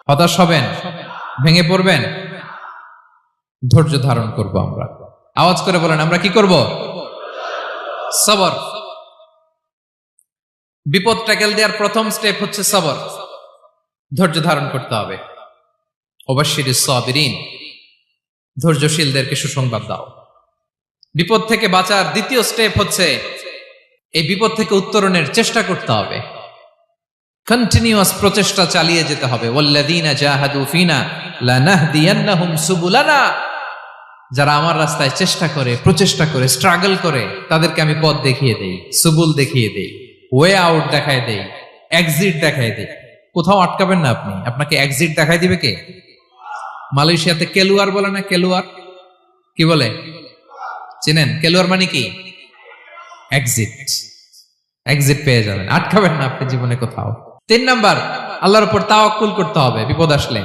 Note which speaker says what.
Speaker 1: হতাশ হবেন, ভেঙে পড়বেন, ধৈর্য ধারণ করব আমরা। আওয়াজ করে বলেন, আমরা কি করব? সবর। বিপদ ট্যাকেল দেওয়ার প্রথম স্টেপ হচ্ছে সবর, ধৈর্য ধারণ করতে হবে। ওবাশশিরিস সাবিরিন, ধৈর্যশীলদেরকে সুসংবাদ দাও। বিপদ থেকে বাঁচার দ্বিতীয় স্টেপ হচ্ছে এই বিপদ থেকে উত্তরণের চেষ্টা করতে হবে, কন্টিনিউয়াস প্রচেষ্টা চালিয়ে যেতে হবে। ওয়াল্লাযীনা জাহাদু ফিনা লানাহদিয়ান্নাহুম সুবুলানা, যারা আমার রাস্তায় চেষ্টা করে, প্রচেষ্টা করে, স্ট্রাগল করে, তাদেরকে আমি পথ দেখিয়ে দেই, সুবুল দেখিয়ে দেই, ওয়ে আউট দেখায় দেই, এক্সিট দেখায় দেই। কোথাও আটকাবেন না আপনি, আপনাকে এক্সিট দেখাই দিবে কে? মালয়েশিয়াতে কেলুয়ার বলে না, কেলুয়ার কি বলে চেনেন? কেলুয়ার মানে কি? এক্সিট। এক্সিট পেয়ে যাবেন, আটকাবেন না আপনি জীবনে কোথাও। 3 নাম্বার, আল্লাহর উপর তাওয়াক্কুল করতে হবে বিপদ আসলে।